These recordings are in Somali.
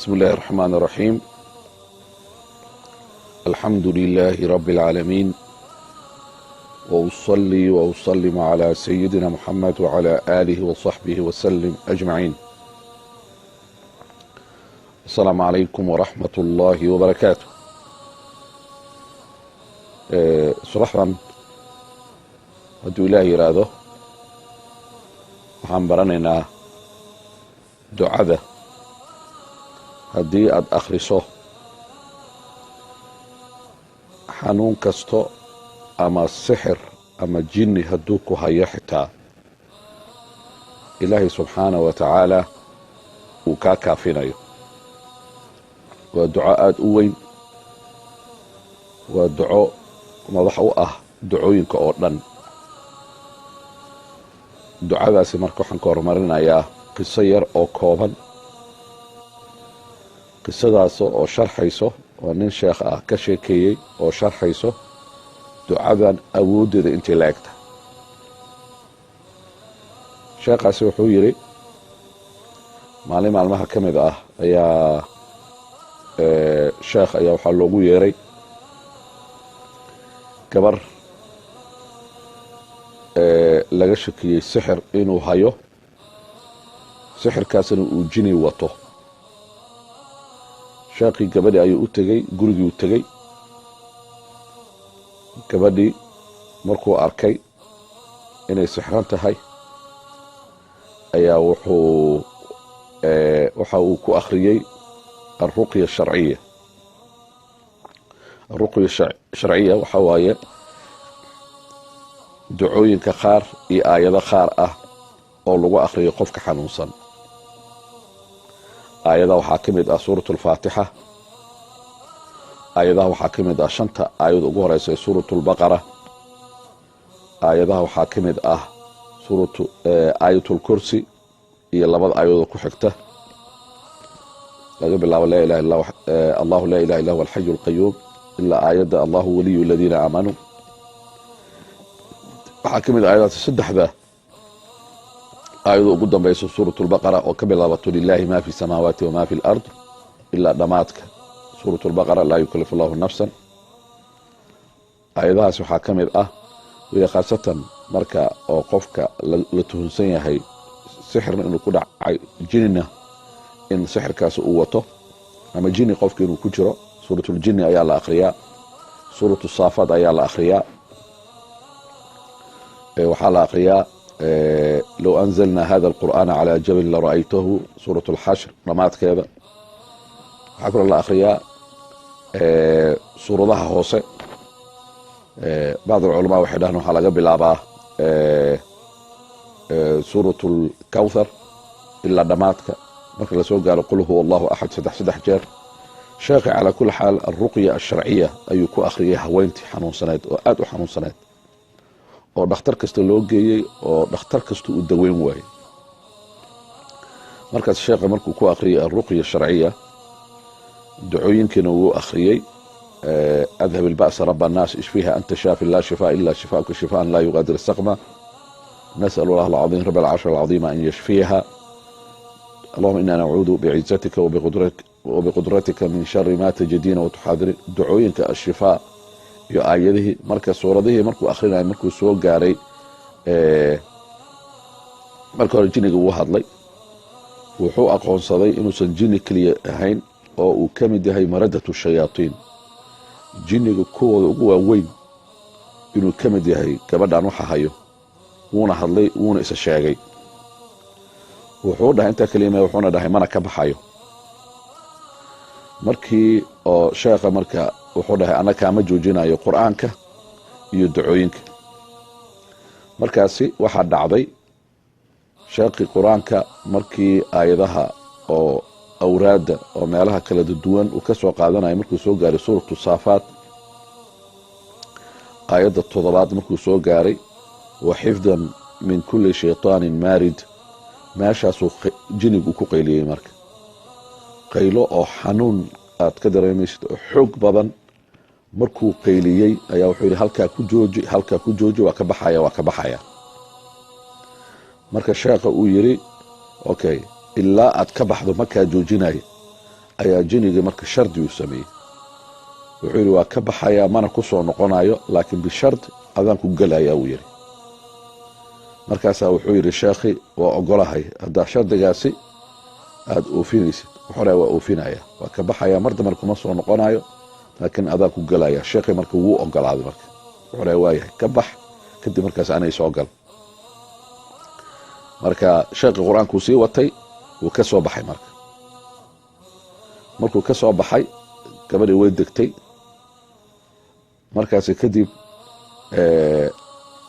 بسم الله الرحمن الرحيم. الحمد لله رب العالمين، وأصلي وأسلم على سيدنا محمد وعلى آله وصحبه وسلم أجمعين. السلام عليكم ورحمة الله وبركاته. صراحة hadduu ilaah yidhaahdo waxaan baranaynaa ducada haddii aad akhriso xanuun kasto ama sixir ama jinni hadduu ku hayo xitaa ilaahay subxaanahu wa tacaala uu kaa kaafinayo. waa duco aada u weyn, waa duco madax u ah ducooyinka oo dhan. ducadaasi marka waxaan ka horumarinayaa qiso yar oo kooban. qisadaas oo sharxayso oo nin sheekh ah ka sheekeeyey oo sharxayso ducadan awooddeeda intay la egta. sheekhaasi wuxuu yidhi maalin maalmaha ka mid ah ayaa sheekh ayaa waxaa loogu yeeray gabar laga shakiyey sixir inuu hayo, sixirkaasna uu jini wato. sheekhii gabadhii ayuu u tegey, gurigii u tegey. gabadhii markuu arkay inay sixran tahay ayaa waxa uu ku akhriyey alruqya sharciya. alruqya sharciya waxaa waaye ducooyinka qaar iyo aayado qaar ah oo lagu akhriyo qofka xanuunsan. aayadaha waxaa ka mid ah suuratu alfaatixa. aayadaha waxaa ka mid ah 5 aayad ugu horeysa ee suuratu albaqara. aayadaha waxaa ka mid ah aayatulkursi iyo 2 aayadood ku xigta laga bilaabo allahu laa ilaha illa huwa alxayu alqayuum ilaa aayadda allahu waliyu aladiina aamanuu. waxaa ka mid ah aayadaas 3 aayado ugu dambaysa suuratu albaqara oo ka bilaabato lilaahi ma fi samaawaati wama fi lard ilaa dhammaadka suuratu albaqara laa yukalifu allahu nafsan. aayadahaas waxaa ka mid ah weli khaasatan marka oo qofka la tuhunsan yahay sixirna inuu ku dhacay, jinina in sixirkaasi uu wato ama jini qofka inuu ku jiro. suuratuljini ayaa la akhriyaa, suuratu saafaad ayaa la akhriyaa. waxaa la akhriyaa low anzalna hada alqur'aana calaa jabal lara'aytahu, suuratu alxashr dhamaadkeeda. waxaa kaloo la akhriyaa suuradaha hoose. bacd alculamaa waxay dhahaan waxaa laga bilaabaa suuratu lkawthar ilaa dhammaadka marka lasoo gaaro qul huwa allahu axad 3 jeer. sheekhi calaa kulli xaal alruqya alsharciya ayuu ku akhriyay haweentii xanuunsaneed oo aada u xanuunsaneed oo dhakhtar kasta loo geeyey oo dhakhtar kasta uu daweyn waayey. markaas sheekha markuu ku akhriyey alruqya sharciya ducooyinkiina wuu akhriyey. adhab ilba'sa raba annaas ishfiha anta shaafi laa shifaa ilaa shifaauka shifaan laa yuqaadir saqma nas'al allah alcadiim rab alcarshi alcadiima an yashfiyaha allahuma ina nacuudu bicizatika wabiqudratika min shari ma tajidina watuxaadirin. ducooyinka ashifaa iyo aayadihii marka suuradihii markuu akhrinayo markuu soo gaaray marka hore jiniga wuu hadlay. wuxuu aqoonsaday inuusan jini keliya ahayn oo uu ka mid yahay maradatu shayaatiin, jiniga kuwooda ugu waaweyn inuu ka mid yahay gabadhan waxa hayo. wuuna hadlay, wuuna isa sheegay. wuxuu dhahay intaa kelima, wuxuuna dhahay mana ka baxayo. markii oo sheekha marka wuxuu dhahay ana kaama joojinayo qur'aanka iyo ducooyinka. markaasi waxaa dhacday sheekhii qur-aanka markii aayadaha oo awraadda oo meelaha kala duwan uu ka soo qaadanayo markuu soo gaaray suuratu saafaat aayadda 7 markuu soo gaaray wa xifdan min kulli shaytaanin maarid, meeshaasuu jinigu ku qayliyey. marka qaylo oo xanuun aad ka dareemaysid oo xoog badan markuu qayliyey ayaa wuxuu yidhi halkaa ku jooji waa ka baxaya. marka sheekha uu yidhi okay ilaa aad ka baxdo markaa joojinaya ayaa jinigii marka shardi uu sameeyey. wuxuu yidhi waa ka baxayaa mana ku soo noqonayo laakiin bishard adaan ku gelayaa uu yidhi. markaasaa wuxuu yidhi sheekhi waa ogolahay haddaa shardigaasi aada oofinaysid. wuxuu waa oofinaya waa ka baxayaa mar dambe kuma soo noqonayo laakiin adaan ku gelaya. sheekhi marka wuu ogolaaday marka wuxuu waayahay ka bax kadib markaas anay soo gal. marka sheekhi qur-aankuu sii watay wuu ka soo baxay. markuu ka soo baxay gabadhii way degtay. markaasi kadib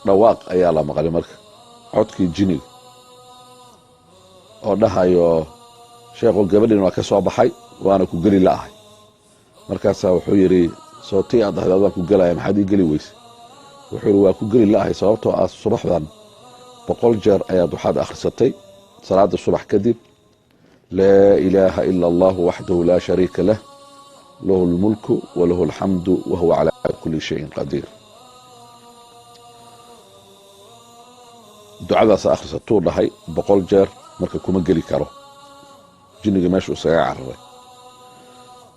dhawaaq ayaa la maqlay marka codkii jiniga oo dhahayo sheekhu gabadhiina waa ka soo baxay waana ku geli la'ahay. markaasaa wuxuu yidhi sootii aad dhahday adaan ku gelaya maxaad ii geli weyse? wuxuu yidhi waa ku geli la'ahay sababtoo ah subaxdan 100 jeer ayaad waxaad akhrisatay salaada subax kadib laa ilaaha ila allahu waxdahu laa shariika lah lahu lmulku walahu alxamdu wahuwa calaa kuli shayin qadiir. ducadaasa akhrisatuu dhahay 100 jeer marka kuma geli karo jinniga meeshu isaga cararay.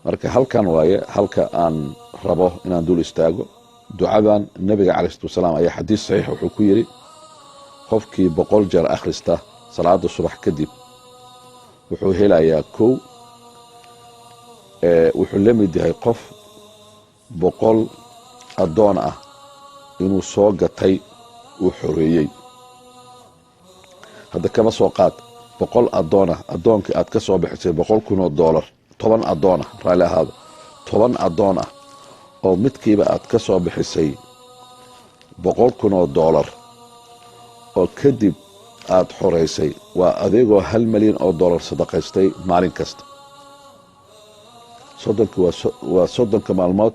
marka halkan waaye halka aan rabo inaan dul istaago. ducadan nabiga calayhi salaatu wasalaam ayaa xadiis saxiix wuxuu ku yidhi qofkii 100 jeer akhrista salaada subax kadib wuxuu helayaa kow wuxuu la mid yahay qof 100 addoon ah inuu soo gatay uu xoreeyey. hadda kama soo qaad 100 addoon ah addoonkii aad ka soo bixisay $100,000 10 addoon ah raalli ahaada 10 addoon ah oo midkiiba aad ka soo bixisay $100,000 oo kadib aad xoreysay waa adigoo $1 milyan sadaqaystay maalin kasta. waa 30 maalmood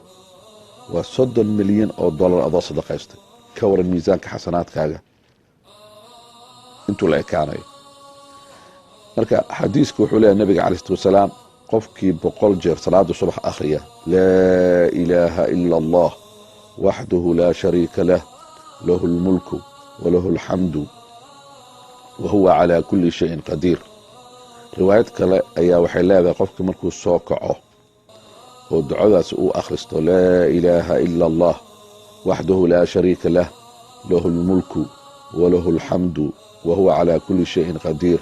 waa $30 milyan adoo sadaqaystay. ka waran miisaanka xasanaadkaaga intuu la ekaanayo. marka xadiisku wuxuu leeyahay nabiga calayhi salaatu wasalaam qofkii 100 jeer salaada subax akhriya laa ilaaha ila allah waxdahu laa shariika lah lahu lmulku walahu alxamdu wahuwa calaa kuli shayin qadiir. riwaayad kale ayaa waxay leedahay qofkii markuu soo kaco oo ducadaas uu akhristo laa ilaaha ila allah waxdahu laa shariika lah lahu lmulku walahu alxamdu wahuwa calaa kuli shayin qadiir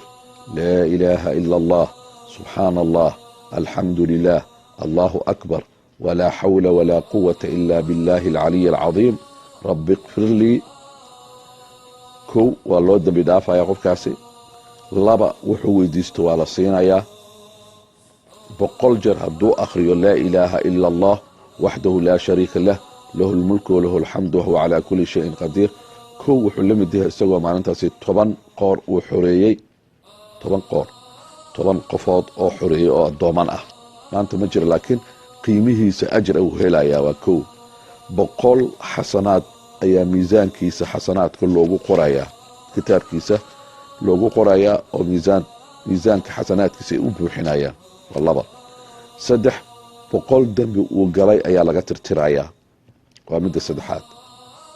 laa ilaaha ila allah subxaana allah alxamdu lilah allahu akbar walaa xawla walaa quwata ila biاllahi alcaliy alcadiim rabbi ikfir lii. kow waa loo dembi dhaafaya qofkaasi. 2 wuxuu weydiisto waa la siinayaa. 100 jeer hadduu akhriyo laa ilaaha ila allah waxdahu laa shariika lah lahu lmulku walahu alxamdu wahuwa calaa kuli shayin qadiir. kow wuxuu la mid yahay isagoo maalintaasi 10 qoor uu xoreeyey. 10 qofood oo xoreeyey oo addooman ah. maanta ma jiro laakiin qiimihiisa ajr uu helayaa waa kow. 100 xasanaad ayaa miisaankiisa xasanaadka loogu qorayaa kitaabkiisa loogu qorayaa oo miisaanka xasanaadkiisa ay u buuxinayaan waa 2. 3 100 dembi uu galay ayaa laga tirtirayaa waa midda 3aad.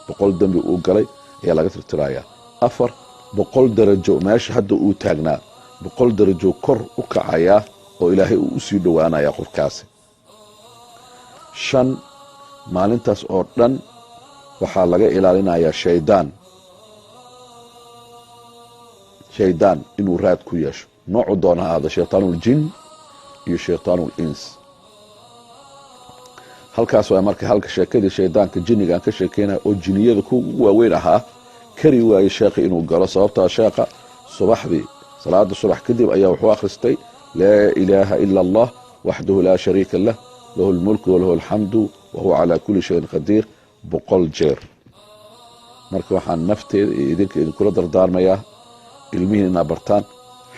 100 dembi uu galay ayaa laga tirtirayaa. 4 100 darajo meesha hadda uu taagnaa 100 darajo kor u kacayaa oo ilaahay uu u sii dhowaanayaa qofkaasi. 5 maalintaas oo dhan waxaa laga ilaalinayaa shaydaan inuu raad ku yeesho noocu doona aada shaytaanuljin iyo shaytaanuulins. halkaas waa marka halka sheekadii shaydaanka jinniga aan ka sheekeynaya oo jiniyada ku waaweyn ahaa kari waayey sheekhi inuu galo. sababtaa sheekha subaxdii salaada subax kadib ayaa wuxuu akhristay laa ilaaha ila allah waxdahu laa shariika lah lahu lmulku walahu alxamdu wahuwa calaa kuli shayin qadiir 100 jeer. marka waxaan nafteeda iyo idinka idinkula dardaarmayaa ilmihiin inaad bartaan,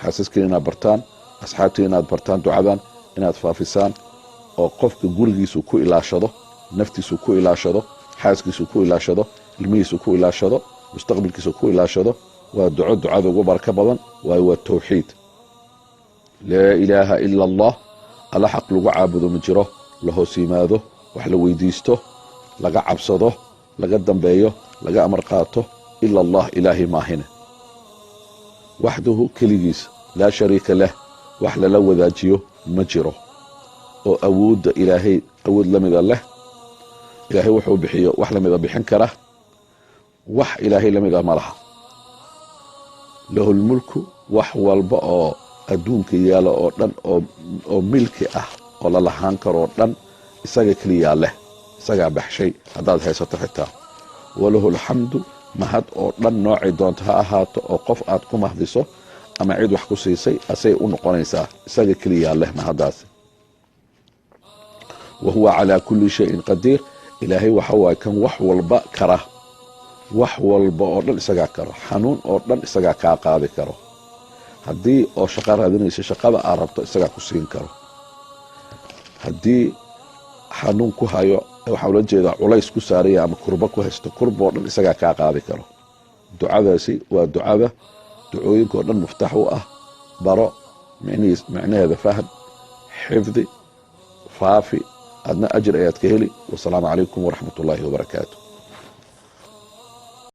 xaasaskiin inaad bartaan, asxaabtiin inaad bartaan ducadan inaad faafisaan oo qofka gurigiisu ku ilaashado, naftiisu ku ilaashado, xaaskiisu ku ilaashado, ilmihiisu ku ilaashado, mustaqbalkiisu ku ilaashado. waa ducada ugu baraka badan waa tawxiid. laa ilaaha ila allah alla xaq lagu caabudo ma jiro, la hoos yimaado, wax la weydiisto, laga cabsado, laga dambeeyo, laga amar qaato ila allah ilaahi maahine. waxdahu keligiis laa shariika lah wax lala wadaajiyo ma jiro. oo awoodda ilaahay awood lamida leh. ilaahay wuxuu bixiyo wax lamida bixin kara, wax ilaahay lamida ma laha. lahu lmulku, wax walba oo adduunka yaalo oo dhan oo milki ah oo la lahaan karoo dhan isaga keliyaa leh, isagaa baxshay haddaad haysato xitaa. walahu alxamdu, mahad oo dhan noocay doonto ha ahaato oo qof aad ku mahdiso ama cid wax ku siisay asay u noqonaysaa, isaga keliyaa leh mahaddaasi. wa huwa calaa kulli shayin qadiir, ilaahay waxa waaye kan wax walba kara, wax walba oo dhan isagaa karo, xanuun oo dhan isagaa kaa qaadi karo. haddii oo shaqo raadinaysa shaqada aad rabto isagaa ku siin karo. haddii xanuun ku hayo, waxaa ula jeedaa culays ku saaraya ama kurba ku haysto, kurba oo dhan isagaa kaa qaadi karo. ducadaasi waa ducada ducooyinka oo dhan muftax u ah. baro micnaheeda faham, xifdi, faafi, adna ajir ayaad ka heli. wasalaamu calaykum waraxmat ullaahi wabarakaatu.